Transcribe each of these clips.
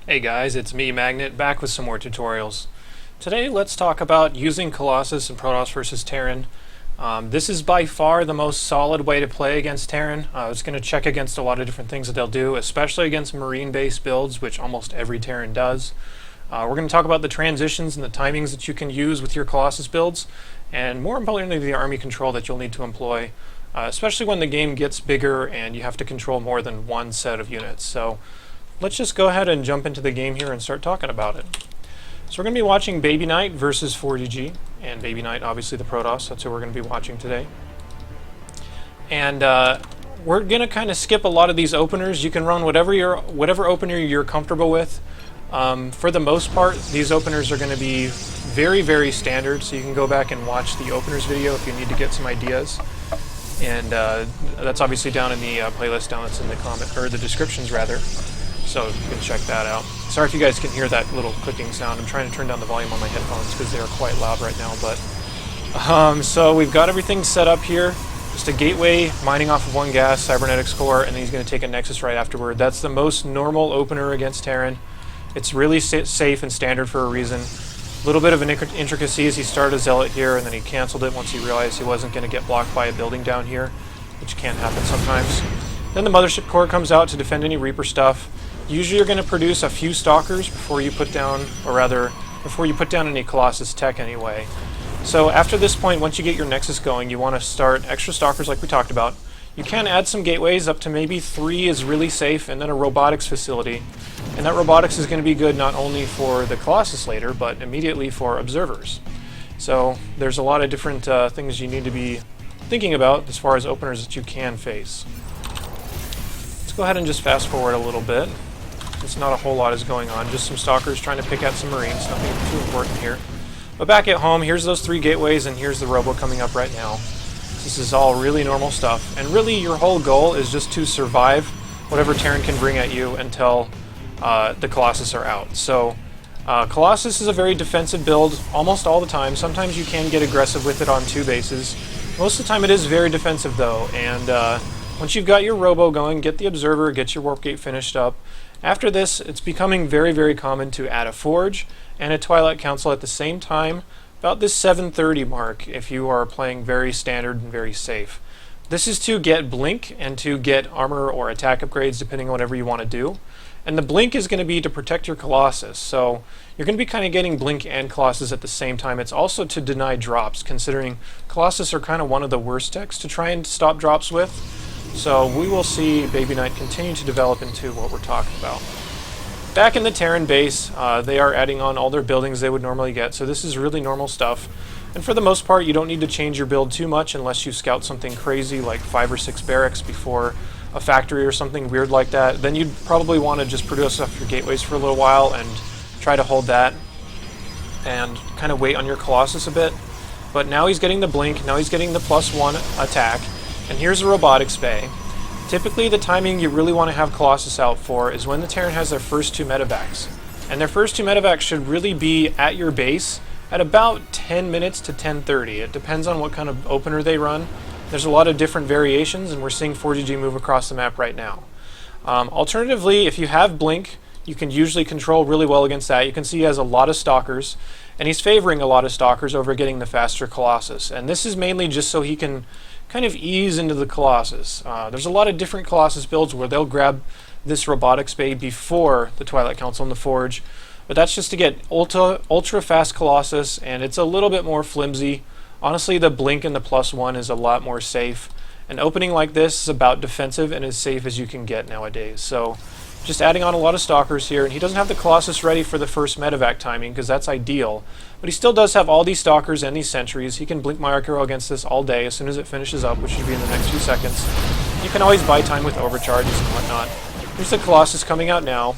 Hey guys, it's me, Magnet, back with some more tutorials. Today let's talk about using Colossus and Protoss versus Terran. This is by far the most solid way to play against Terran. It's going to check against a lot of different things that they'll do, especially against Marine-based builds, which almost every Terran does. We're going to talk about the transitions and the timings that you can use with your Colossus builds, and more importantly the army control that you'll need to employ, especially when the game gets bigger and you have to control more than one set of units. So let's just go ahead and jump into the game here and start talking about it. So we're going to be watching Baby Knight versus 4GG, and Baby Knight, obviously the Protoss, that's who we're going to be watching today. And we're going to kind of skip a lot of these openers. You can run whatever opener you're comfortable with. For the most part, these openers are going to be very, very standard, so you can go back and watch the openers video if you need to get some ideas. And that's obviously down in the playlist down that's in the comment, or the descriptions rather. So you can check that out. Sorry if you guys can hear that little clicking sound. I'm trying to turn down the volume on my headphones because they are quite loud right now. But so we've got everything set up here. Just a gateway mining off of one gas, cybernetics core, and then he's going to take a nexus right afterward. That's the most normal opener against Terran. It's really safe and standard for a reason. A little bit of an intricacy is he started a zealot here and then he canceled it once he realized he wasn't going to get blocked by a building down here, which can happen sometimes. Then the mothership core comes out to defend any Reaper stuff. Usually you're going to produce a few stalkers before you put down, or rather, before you put down any Colossus tech anyway. So after this point, once you get your Nexus going, you want to start extra stalkers like we talked about. You can add some gateways, up to maybe 3 is really safe, and then a robotics facility. And that robotics is going to be good not only for the Colossus later, but immediately for observers. So there's a lot of different things you need to be thinking about as far as openers that you can face. Let's go ahead and just fast forward a little bit. It's not a whole lot is going on, just some stalkers trying to pick out some Marines, nothing too important here. But back at home, here's those 3 gateways and here's the robo coming up right now. This is all really normal stuff, and really your whole goal is just to survive whatever Terran can bring at you until the Colossus are out. So Colossus is a very defensive build almost all the time. Sometimes you can get aggressive with it on 2 bases. Most of the time it is very defensive though, and once you've got your robo going, get the observer, get your warp gate finished up. After this, it's becoming very, very common to add a forge and a Twilight Council at the same time, about this 7:30 mark if you are playing very standard and very safe. This is to get blink and to get armor or attack upgrades depending on whatever you want to do. And the blink is going to be to protect your Colossus, so you're going to be kind of getting blink and Colossus at the same time. It's also to deny drops, considering Colossus are kind of one of the worst techs to try and stop drops with. So we will see Baby Knight continue to develop into what we're talking about. Back in the Terran base, they are adding on all their buildings they would normally get, so this is really normal stuff. And for the most part, you don't need to change your build too much unless you scout something crazy like 5 or 6 barracks before a factory or something weird like that. Then you'd probably want to just produce off your gateways for a little while and try to hold that and kind of wait on your Colossus a bit. But now he's getting the blink, now he's getting the +1 attack. And here's a robotics bay. Typically the timing you really want to have Colossus out for is when the Terran has their first 2 medevacs. And their first 2 medevacs should really be at your base at about 10 minutes to 10:30. It depends on what kind of opener they run. There's a lot of different variations, and we're seeing 4GG move across the map right now. Alternatively, if you have blink, you can usually control really well against that. You can see he has a lot of stalkers, and he's favoring a lot of stalkers over getting the faster Colossus. And this is mainly just so he can kind of ease into the Colossus. There's a lot of different Colossus builds where they'll grab this robotics bay before the Twilight Council and the Forge, but that's just to get ultra fast Colossus, and it's a little bit more flimsy. Honestly, the blink and the +1 is a lot more safe. An opening like this is about defensive and as safe as you can get nowadays. So just adding on a lot of stalkers here, and he doesn't have the Colossus ready for the first medevac timing because that's ideal, but he still does have all these stalkers and these sentries. He can blink my arc arrow against this all day as soon as it finishes up, which should be in the next few seconds. You can always buy time with overcharges and whatnot. Here's the Colossus coming out now,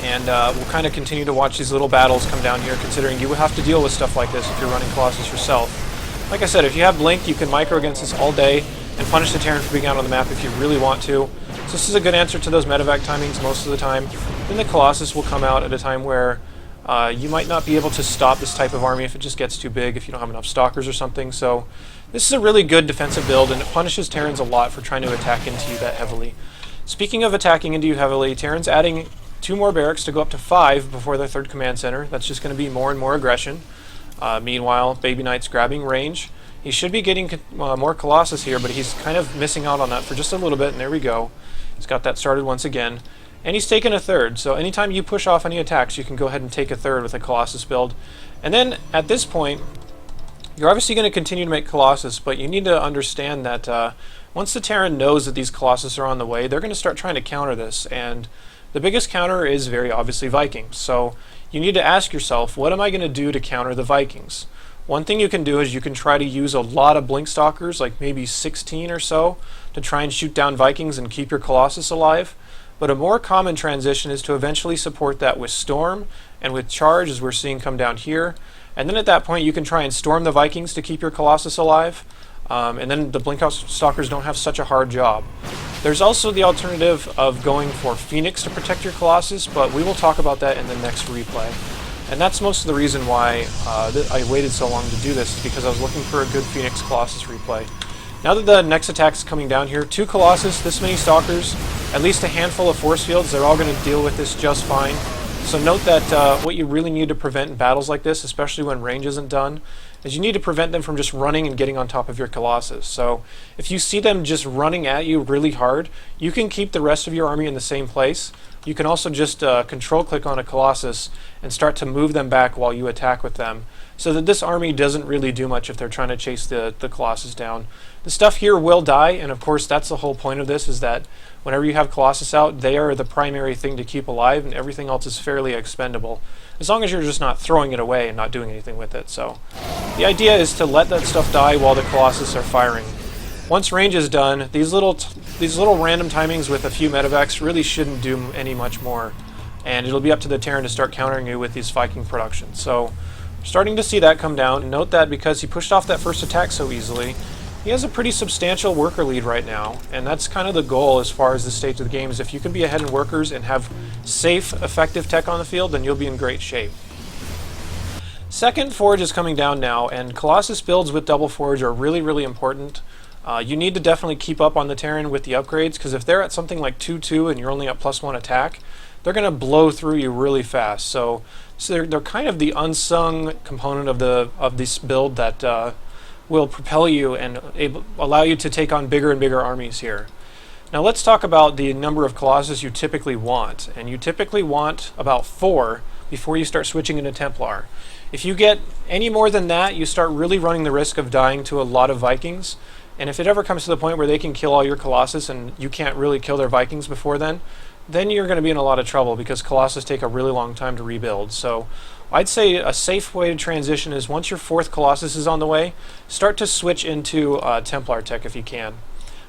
and we'll kind of continue to watch these little battles come down here, considering you will have to deal with stuff like this if you're running Colossus yourself. Like I said, if you have blink, you can micro against this all day and punish the Terran for being out on the map if you really want to. So this is a good answer to those medevac timings most of the time. Then the Colossus will come out at a time where you might not be able to stop this type of army if it just gets too big, if you don't have enough stalkers or something. So this is a really good defensive build, and it punishes Terrans a lot for trying to attack into you that heavily. Speaking of attacking into you heavily, Terran's adding 2 more barracks to go up to 5 before their 3rd command center. That's just going to be more and more aggression. Meanwhile, Baby Knight's grabbing range. He should be getting more Colossus here, but he's kind of missing out on that for just a little bit, and there we go. He's got that started once again. And he's taken a 3rd, so anytime you push off any attacks, you can go ahead and take a 3rd with a Colossus build. And then, at this point, you're obviously going to continue to make Colossus, but you need to understand that once the Terran knows that these Colossus are on the way, they're going to start trying to counter this, and the biggest counter is very obviously Vikings. So you need to ask yourself, what am I going to do to counter the Vikings? One thing you can do is you can try to use a lot of Blink Stalkers, like maybe 16 or so, to try and shoot down Vikings and keep your Colossus alive. But a more common transition is to eventually support that with Storm and with Charge, as we're seeing come down here. And then at that point you can try and storm the Vikings to keep your Colossus alive. And then the Blink Stalkers don't have such a hard job. There's also the alternative of going for Phoenix to protect your Colossus, but we will talk about that in the next replay. And that's most of the reason why I waited so long to do this, is because I was looking for a good Phoenix Colossus replay. Now that the next attack is coming down here, 2 Colossus, this many Stalkers, at least a handful of force fields, they're all going to deal with this just fine. So note that what you really need to prevent in battles like this, especially when range isn't done, is you need to prevent them from just running and getting on top of your Colossus. So if you see them just running at you really hard, you can keep the rest of your army in the same place. You can also just control click on a Colossus and start to move them back while you attack with them, so that this army doesn't really do much if they're trying to chase the Colossus down. The stuff here will die, and of course that's the whole point of this, is that whenever you have Colossus out, they are the primary thing to keep alive, and everything else is fairly expendable, as long as you're just not throwing it away and not doing anything with it. So the idea is to let that stuff die while the Colossus are firing. Once range is done, these little random timings with a few medevacs really shouldn't do any much more, and it'll be up to the Terran to start countering you with these Viking productions. So we're starting to see that come down. Note that because he pushed off that first attack so easily, he has a pretty substantial worker lead right now, and that's kind of the goal as far as the stage of the game, is if you can be ahead in workers and have safe, effective tech on the field, then you'll be in great shape. Second Forge is coming down now, and Colossus builds with double Forge are really, really important. You need to definitely keep up on the Terran with the upgrades, because if they're at something like 2-2 and you're only at +1 attack, they're going to blow through you really fast. So they're kind of the unsung component of this build that will propel you and allow you to take on bigger and bigger armies here. Now let's talk about the number of Colossus you typically want, and you typically want about 4 before you start switching into Templar. If you get any more than that, you start really running the risk of dying to a lot of Vikings. And if it ever comes to the point where they can kill all your Colossus and you can't really kill their Vikings before then you're going to be in a lot of trouble, because Colossus take a really long time to rebuild. So I'd say a safe way to transition is, once your 4th Colossus is on the way, start to switch into Templar tech if you can.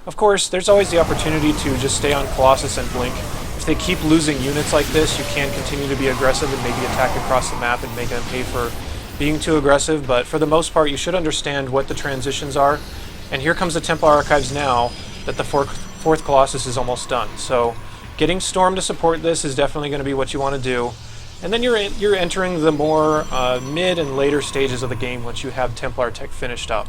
Of course, there's always the opportunity to just stay on Colossus and blink. If they keep losing units like this, you can continue to be aggressive and maybe attack across the map and make them pay for being too aggressive, but for the most part you should understand what the transitions are. And here comes the Templar Archives now that the 4th Colossus is almost done. So getting Storm to support this is definitely going to be what you want to do. And then you're entering the more mid and later stages of the game once you have Templar tech finished up.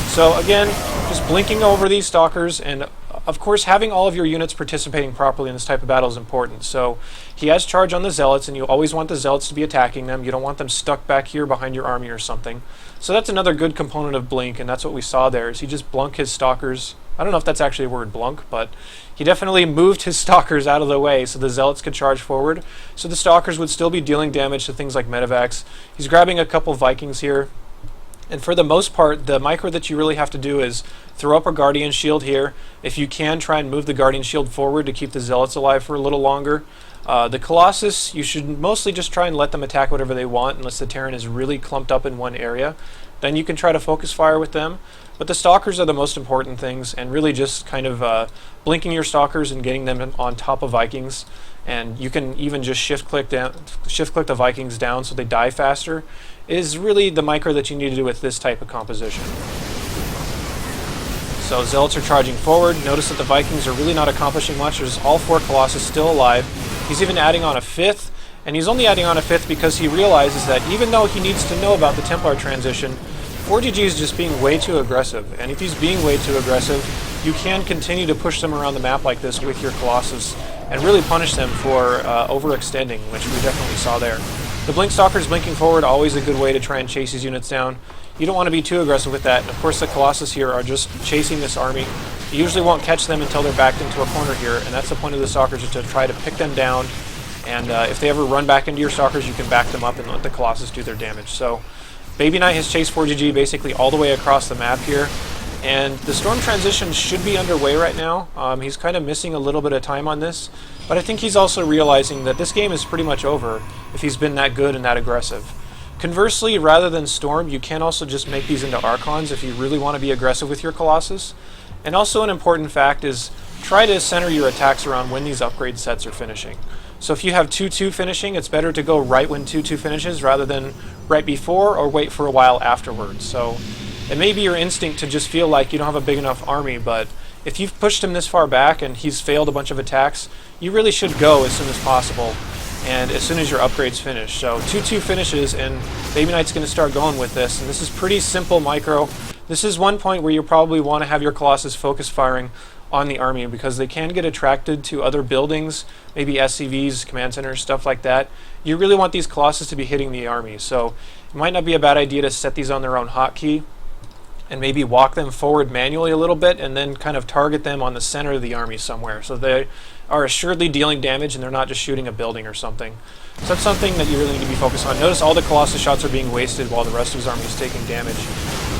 So again, just blinking over these Stalkers, and of course having all of your units participating properly in this type of battle is important. So he has charge on the Zealots, and you always want the Zealots to be attacking them. You don't want them stuck back here behind your army or something. So that's another good component of blink, and that's what we saw there, is he just blunk his Stalkers. I don't know if that's actually a word, blunk, but he definitely moved his Stalkers out of the way so the Zealots could charge forward. So the Stalkers would still be dealing damage to things like medevacs. He's grabbing a couple Vikings here. And for the most part, the micro that you really have to do is throw up a Guardian Shield here. If you can, try and move the Guardian Shield forward to keep the Zealots alive for a little longer. The Colossus, you should mostly just try and let them attack whatever they want, unless the Terran is really clumped up in one area. Then you can try to focus fire with them. But the Stalkers are the most important things, and really just kind of blinking your Stalkers and getting them on top of Vikings. And you can even just shift click the Vikings down so they die faster, is really the micro that you need to do with this type of composition. So Zealots are charging forward. Notice that the Vikings are really not accomplishing much. There's all 4 Colossus still alive. He's even adding on a 5th, and he's only adding on a 5th because he realizes that even though he needs to know about the Templar transition, 4GG is just being way too aggressive. And if he's being way too aggressive, you can continue to push them around the map like this with your Colossus and really punish them for overextending, which we definitely saw there. The Blink Stalkers blinking forward, always a good way to try and chase these units down. You don't want to be too aggressive with that, and of course the Colossus here are just chasing this army. You usually won't catch them until they're backed into a corner here, and that's the point of the Stalkers, is to try to pick them down, and if they ever run back into your Stalkers, you can back them up and let the Colossus do their damage. So Baby Knight has chased 4GG basically all the way across the map here, and the Storm transition should be underway right now. He's kind of missing a little bit of time on this, but I think he's also realizing that this game is pretty much over if he's been that good and that aggressive. Conversely, rather than Storm, you can also just make these into Archons if you really want to be aggressive with your Colossus. And also an important fact is try to center your attacks around when these upgrade sets are finishing. So if you have 2-2 finishing, it's better to go right when 2-2 finishes rather than right before or wait for a while afterwards. So it may be your instinct to just feel like you don't have a big enough army, but if you've pushed him this far back and he's failed a bunch of attacks, you really should go as soon as possible and as soon as your upgrades finish. So 2-2 finishes and Baby Knight's going to start going with this, and this is pretty simple micro. This is one point where you probably want to have your Colossus focus firing on the army because they can get attracted to other buildings, maybe SCVs, command centers, stuff like that. You really want these Colossus to be hitting the army, so it might not be a bad idea to set these on their own hotkey and maybe walk them forward manually a little bit and then kind of target them on the center of the army somewhere so they are assuredly dealing damage and they're not just shooting a building or something. So that's something that you really need to be focused on. Notice all the Colossus shots are being wasted while the rest of his army is taking damage.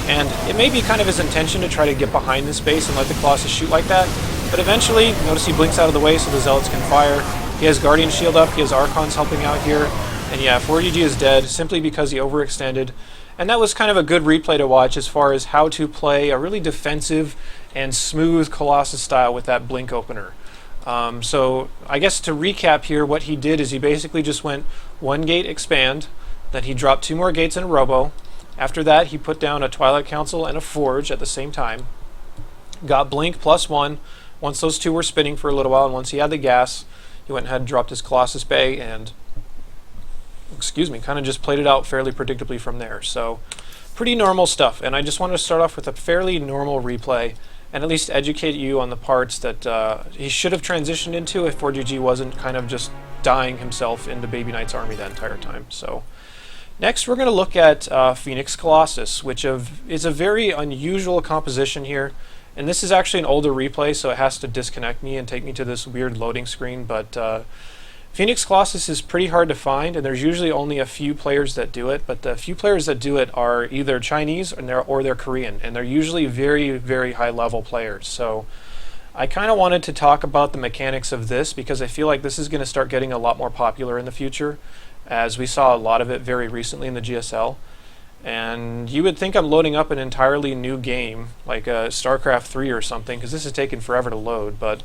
And it may be kind of his intention to try to get behind this base and let the Colossus shoot like that, but eventually, notice he blinks out of the way so the Zealots can fire. He has Guardian Shield up, he has Archons helping out here, and yeah, 4GG is dead simply because he overextended. And that was kind of a good replay to watch as far as how to play a really defensive and smooth Colossus style with that blink opener. So I guess to recap here, what he did is he basically just went one gate expand, then he dropped 2 more gates in a robo. After that, he put down a Twilight Council and a Forge at the same time. Got blink +1 once those 2 were spinning for a little while, and once he had the gas, he went ahead and dropped his Colossus Bay and kind of just played it out fairly predictably from there. So pretty normal stuff, and I just wanted to start off with a fairly normal replay and at least educate you on the parts that he should have transitioned into if 4GG wasn't kind of just dying himself into Baby Knight's army that entire time. So next we're going to look at Phoenix Colossus, which is a very unusual composition here, and this is actually an older replay, so it has to disconnect me and take me to this weird loading screen, but Phoenix Colossus is pretty hard to find, and there's usually only a few players that do it, but the few players that do it are either Chinese or they're Korean, and they're usually very, very high-level players. So I kind of wanted to talk about the mechanics of this because I feel like this is going to start getting a lot more popular in the future, as we saw a lot of it very recently in the GSL. And you would think I'm loading up an entirely new game, like Starcraft 3 or something, because this has taken forever to load, but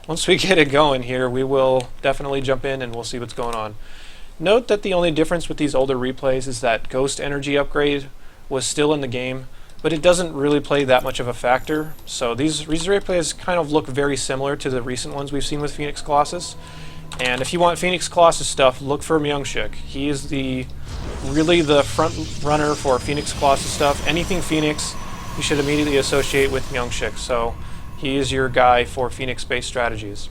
once we get it going here, we will definitely jump in and we'll see what's going on. Note that the only difference with these older replays is that Ghost Energy upgrade was still in the game, but it doesn't really play that much of a factor. So these replays kind of look very similar to the recent ones we've seen with Phoenix Colossus. And if you want Phoenix Colossus stuff, look for Myungshik. He is really the front runner for Phoenix Colossus stuff. Anything Phoenix, you should immediately associate with Myungshik. So he is your guy for Phoenix-based strategies.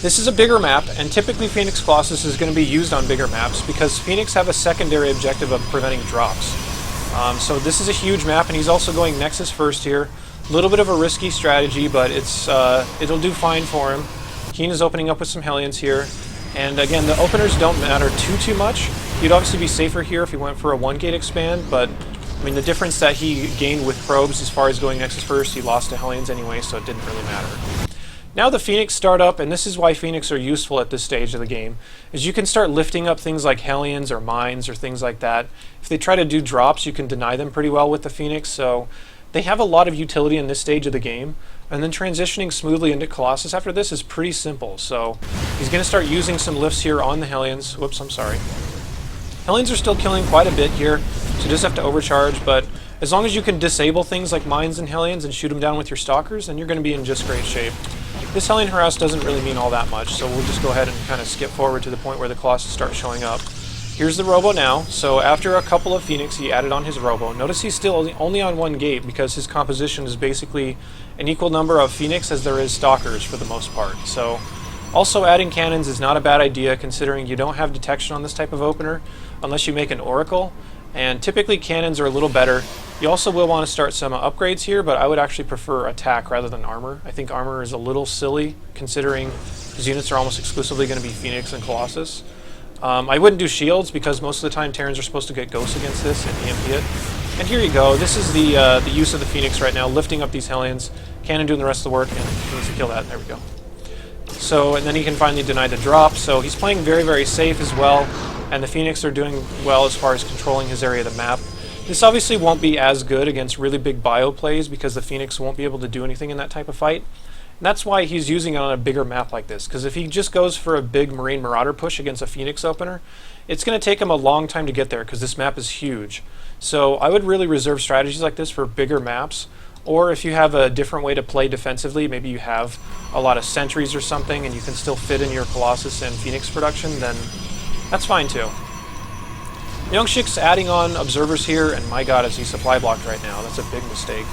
This is a bigger map, and typically Phoenix Colossus is going to be used on bigger maps because Phoenix have a secondary objective of preventing drops. So this is a huge map, and he's also going Nexus first here. A little bit of a risky strategy, but it'll do fine for him. Keen is opening up with some Hellions here, and again, the openers don't matter too much. You'd obviously be safer here if he went for a 1-gate expand, but I mean, the difference that he gained with probes as far as going Nexus first, he lost to Hellions anyway, so it didn't really matter. Now the Phoenix start up, and this is why Phoenix are useful at this stage of the game, is you can start lifting up things like Hellions or Mines or things like that. If they try to do drops, you can deny them pretty well with the Phoenix, so they have a lot of utility in this stage of the game, and then transitioning smoothly into Colossus after this is pretty simple. So he's going to start using some lifts here on the Hellions. Whoops, I'm sorry. Hellions are still killing quite a bit here, so you just have to overcharge, but as long as you can disable things like Mines and Hellions and shoot them down with your Stalkers, then you're going to be in just great shape. This Hellion harass doesn't really mean all that much, so we'll just go ahead and kind of skip forward to the point where the Colossus starts showing up. Here's the Robo now. So after a couple of Phoenix, he added on his Robo. Notice he's still only on one gate because his composition is basically an equal number of Phoenix as there is Stalkers for the most part. So also adding cannons is not a bad idea considering you don't have detection on this type of opener unless you make an Oracle. And typically cannons are a little better. You also will want to start some upgrades here, but I would actually prefer attack rather than armor. I think armor is a little silly considering his units are almost exclusively going to be Phoenix and Colossus. I wouldn't do shields because most of the time Terrans are supposed to get ghosts against this and EMP it. And here you go. This is the use of the Phoenix right now, lifting up these Hellions. Cannon doing the rest of the work, and he needs to kill that. There we go. So, and then he can finally deny the drop. So he's playing very, very safe as well. And the Phoenix are doing well as far as controlling his area of the map. This obviously won't be as good against really big bio plays because the Phoenix won't be able to do anything in that type of fight. And that's why he's using it on a bigger map like this, because if he just goes for a big Marine Marauder push against a Phoenix opener, it's going to take him a long time to get there because this map is huge. So I would really reserve strategies like this for bigger maps, or if you have a different way to play defensively, maybe you have a lot of sentries or something and you can still fit in your Colossus and Phoenix production, then that's fine too. Youngshik's adding on observers here, and my god, is he supply blocked right now. That's a big mistake.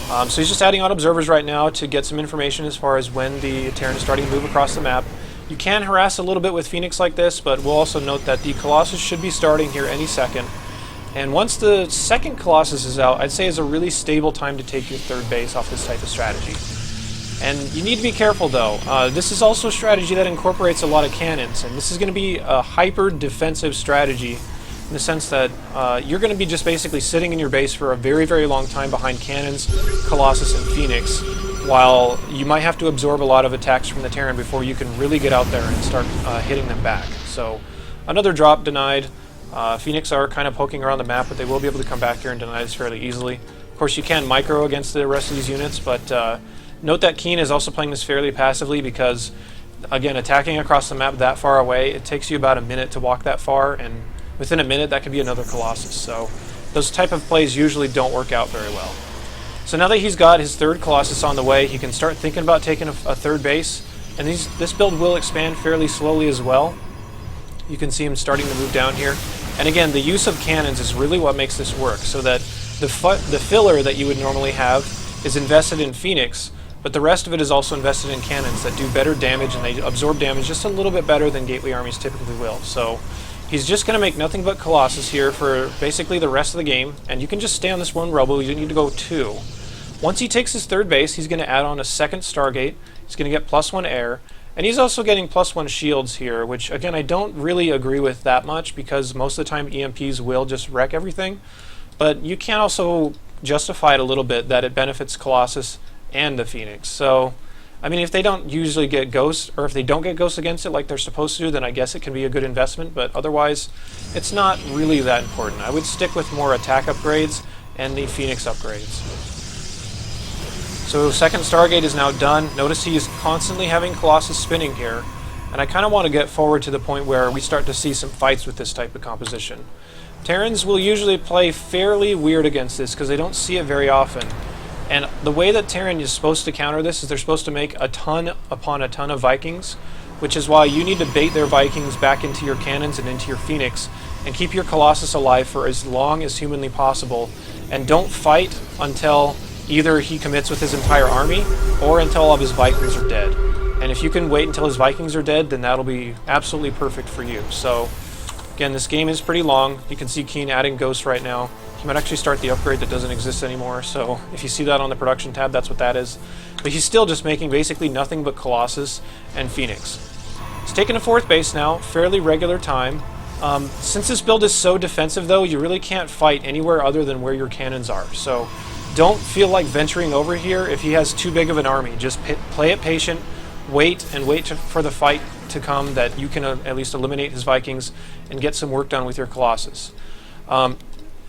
So he's just adding on observers right now to get some information as far as when the Terran is starting to move across the map. You can harass a little bit with Phoenix like this, but we'll also note that the Colossus should be starting here any second. And once the second Colossus is out, I'd say is a really stable time to take your third base off this type of strategy. And you need to be careful though. This is also a strategy that incorporates a lot of cannons, and this is going to be a hyper defensive strategy in the sense that you're going to be just basically sitting in your base for a very, very long time behind cannons, Colossus, and Phoenix, while you might have to absorb a lot of attacks from the Terran before you can really get out there and start hitting them back. So another drop denied. Phoenix are kind of poking around the map, but they will be able to come back here and deny this fairly easily. Of course, you can micro against the rest of these units, but note that Keen is also playing this fairly passively because, again, attacking across the map that far away, it takes you about a minute to walk that far, and within a minute, that could be another Colossus. So those type of plays usually don't work out very well. So now that he's got his third Colossus on the way, he can start thinking about taking a third base. And this build will expand fairly slowly as well. You can see him starting to move down here. And again, the use of cannons is really what makes this work, so that the filler that you would normally have is invested in Phoenix, but the rest of it is also invested in cannons that do better damage, and they absorb damage just a little bit better than Gateway armies typically will. So he's just going to make nothing but Colossus here for basically the rest of the game, and you can just stay on this one Robo. You need to go two. Once he takes his third base, he's going to add on a second Stargate. He's going to get +1 air, and he's also getting +1 shields here, which again I don't really agree with that much because most of the time EMPs will just wreck everything, but you can also justify it a little bit that it benefits Colossus and the Phoenix. So I mean, if they don't usually get ghosts, or if they don't get ghosts against it like they're supposed to, then I guess it can be a good investment, but otherwise it's not really that important. I would stick with more attack upgrades and the Phoenix upgrades. So second Stargate is now done. Notice he is constantly having Colossus spinning here, and I kind of want to get forward to the point where we start to see some fights with this type of composition. Terrans will usually play fairly weird against this because they don't see it very often. And the way that Terran is supposed to counter this is they're supposed to make a ton upon a ton of Vikings, which is why you need to bait their Vikings back into your cannons and into your Phoenix, and keep your Colossus alive for as long as humanly possible, and don't fight until either he commits with his entire army, or until all of his Vikings are dead. And if you can wait until his Vikings are dead, then that'll be absolutely perfect for you. So, again, this game is pretty long. You can see Keen adding Ghosts right now. He might actually start the upgrade that doesn't exist anymore, so if you see that on the production tab, that's what that is. But he's still just making basically nothing but Colossus and Phoenix. He's taking a fourth base now, fairly regular time. Since this build is so defensive, though, you really can't fight anywhere other than where your cannons are. So don't feel like venturing over here if he has too big of an army. Just play it patient, wait for the fight to come that you can at least eliminate his Vikings and get some work done with your Colossus.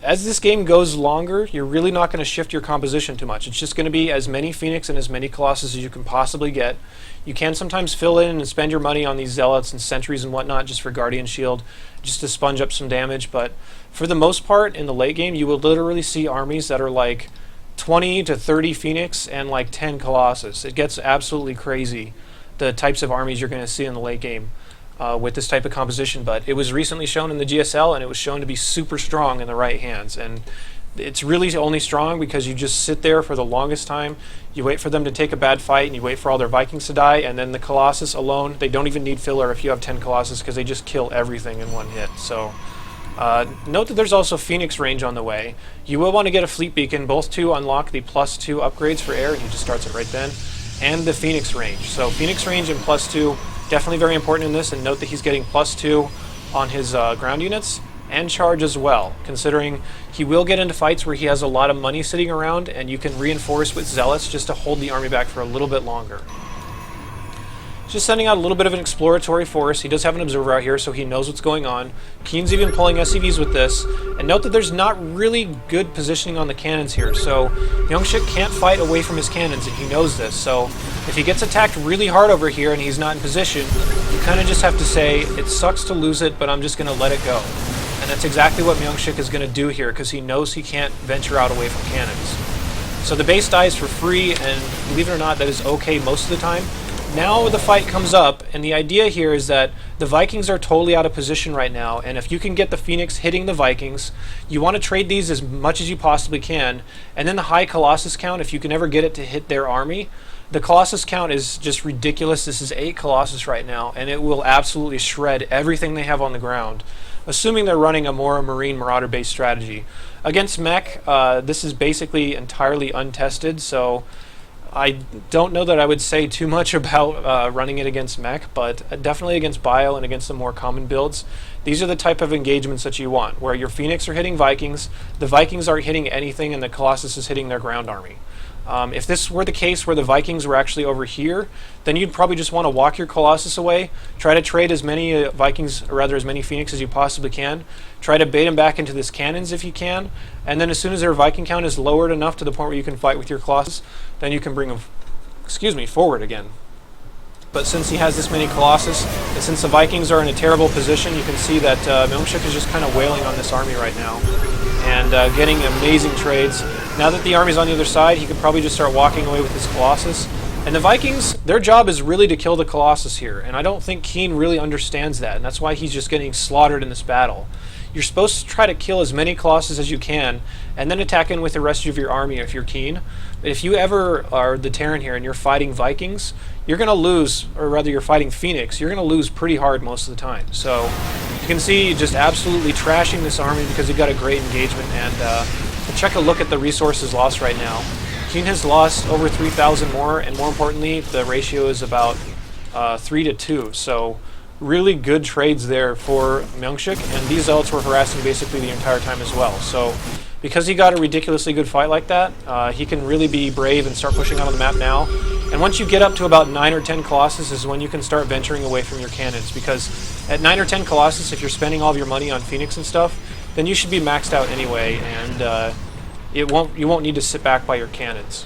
As this game goes longer, you're really not going to shift your composition too much. It's just going to be as many Phoenix and as many Colossus as you can possibly get. You can sometimes fill in and spend your money on these Zealots and Sentries and whatnot just for Guardian Shield, just to sponge up some damage, but for the most part, in the late game, you will literally see armies that are like 20 to 30 Phoenix and like 10 Colossus. It gets absolutely crazy, the types of armies you're going to see in the late game. with this type of composition, but it was recently shown in the GSL, and it was shown to be super strong in the right hands. And it's really only strong because you just sit there for the longest time, you wait for them to take a bad fight, and you wait for all their Vikings to die, and then the Colossus alone, they don't even need filler if you have 10 Colossus, because they just kill everything in one hit. So note that there's also Phoenix range on the way. You will want to get a Fleet Beacon, both to unlock the +2 upgrades for air, and he just starts it right then, and the Phoenix range. So Phoenix range and +2, definitely very important in this, and note that he's getting +2 on his ground units, and charge as well, considering he will get into fights where he has a lot of money sitting around, and you can reinforce with Zealots just to hold the army back for a little bit longer. Just sending out a little bit of an exploratory force. He does have an observer out here, so he knows what's going on. Keen's even pulling SCVs with this, and note that there's not really good positioning on the cannons here, so Myungshik can't fight away from his cannons, and he knows this. So if he gets attacked really hard over here and he's not in position, you kind of just have to say, it sucks to lose it, but I'm just going to let it go. And that's exactly what Myungshik is going to do here, because he knows he can't venture out away from cannons. So the base dies for free, and believe it or not, that is okay most of the time. Now the fight comes up, and the idea here is that the Vikings are totally out of position right now, and if you can get the Phoenix hitting the Vikings, you want to trade these as much as you possibly can, and then the high Colossus count, if you can ever get it to hit their army. The Colossus count is just ridiculous. This is 8 Colossus right now, and it will absolutely shred everything they have on the ground, assuming they're running a more Marine Marauder-based strategy. Against mech, this is basically entirely untested, so I don't know that I would say too much about running it against mech, but definitely against bio and against the more common builds. These are the type of engagements that you want, where your Phoenix are hitting Vikings, the Vikings aren't hitting anything, and the Colossus is hitting their ground army. If this were the case where the Vikings were actually over here, then you'd probably just want to walk your Colossus away, try to trade as many Vikings, or rather as many Phoenix as you possibly can, try to bait them back into this cannons if you can, and then as soon as their Viking count is lowered enough to the point where you can fight with your Colossus, then you can bring them, forward again. But since he has this many Colossus, and since the Vikings are in a terrible position, you can see that Myungshik is just kind of wailing on this army right now, and getting amazing trades. Now that the army's on the other side, he could probably just start walking away with his Colossus. And the Vikings, their job is really to kill the Colossus here, and I don't think Keen really understands that, and that's why he's just getting slaughtered in this battle. You're supposed to try to kill as many Colossus as you can, and then attack in with the rest of your army if you're Keen. But if you ever are the Terran here and you're fighting Vikings, you're going to lose, or rather you're fighting Phoenix, you're going to lose pretty hard most of the time. So you can see just absolutely trashing this army because he got a great engagement, and check a look at the resources lost right now. Keen has lost over 3,000 more, and more importantly, the ratio is about 3 to 2. So really good trades there for Myungshik, and these Zealots were harassing basically the entire time as well. So because he got a ridiculously good fight like that, he can really be brave and start pushing out on the map now. And once you get up to about 9 or 10 Colossus is when you can start venturing away from your cannons, because at 9 or 10 Colossus, if you're spending all of your money on Phoenix and stuff, then you should be maxed out anyway, and you won't need to sit back by your cannons.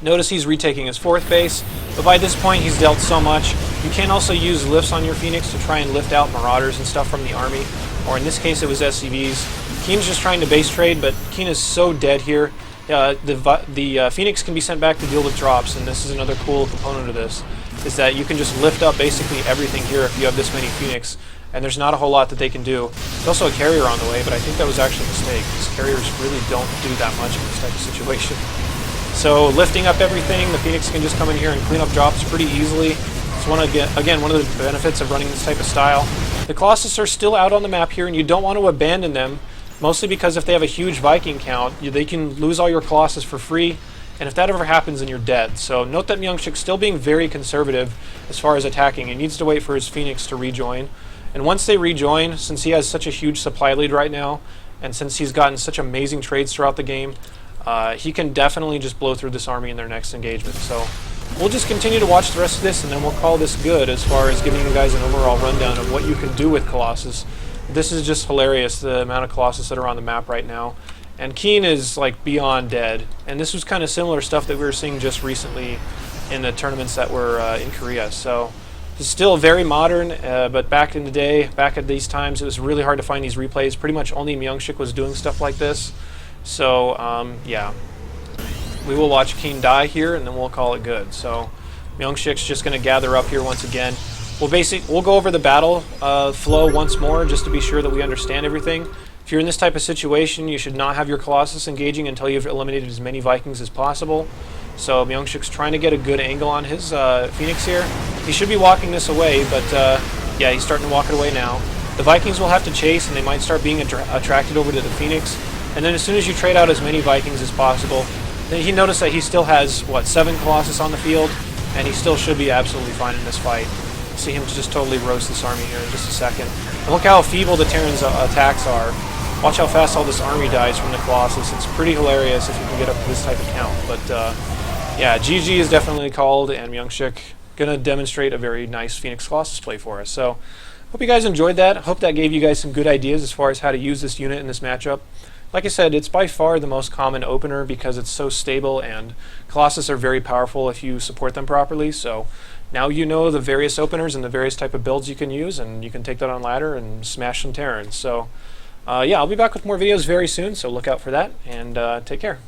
Notice he's retaking his 4th base, but by this point he's dealt so much. You can also use lifts on your Phoenix to try and lift out Marauders and stuff from the army, or in this case it was SCVs. Keen's just trying to base trade, but Keen is so dead here. The Phoenix can be sent back to deal with drops, and this is another cool component of this, is that you can just lift up basically everything here if you have this many Phoenix, and there's not a whole lot that they can do. There's also a carrier on the way, but I think that was actually a mistake, because carriers really don't do that much in this type of situation. So lifting up everything, the Phoenix can just come in here and clean up drops pretty easily. It's one of the benefits of running this type of style. The Colossus are still out on the map here, and you don't want to abandon them, mostly because if they have a huge Viking count, they can lose all your Colossus for free, and if that ever happens, then you're dead. So note that Myungshik's still being very conservative as far as attacking. He needs to wait for his Phoenix to rejoin. And once they rejoin, since he has such a huge supply lead right now, and since he's gotten such amazing trades throughout the game, he can definitely just blow through this army in their next engagement. So we'll just continue to watch the rest of this, and then we'll call this good as far as giving you guys an overall rundown of what you can do with Colossus. This is just hilarious, the amount of Colossus that are on the map right now. And Keen is like beyond dead. And this was kind of similar stuff that we were seeing just recently in the tournaments that were in Korea. So it's still very modern, but back in the day, back at these times, it was really hard to find these replays. Pretty much only Myungshik was doing stuff like this. So yeah, we will watch Keen die here, and then we'll call it good. So Myungshik's just going to gather up here once again. We'll go over the battle flow once more just to be sure that we understand everything. If you're in this type of situation, you should not have your Colossus engaging until you've eliminated as many Vikings as possible. So Myungshik's trying to get a good angle on his Phoenix here. He should be walking this away, but yeah, he's starting to walk it away now. The Vikings will have to chase, and they might start being attracted over to the Phoenix. And then as soon as you trade out as many Vikings as possible, then he noticed that he still has, what, 7 Colossus on the field, and he still should be absolutely fine in this fight. See him just totally roast this army here in just a second. And look how feeble the Terran's attacks are. Watch how fast all this army dies from the Colossus. It's pretty hilarious if you can get up to this type of count. But yeah, GG is definitely called, and Myungshik going to demonstrate a very nice Phoenix Colossus play for us. So hope you guys enjoyed that. Hope that gave you guys some good ideas as far as how to use this unit in this matchup. Like I said, it's by far the most common opener because it's so stable, and Colossus are very powerful if you support them properly. So now you know the various openers and the various type of builds you can use, and you can take that on ladder and smash some Terrans. So yeah, I'll be back with more videos very soon, so look out for that, and take care.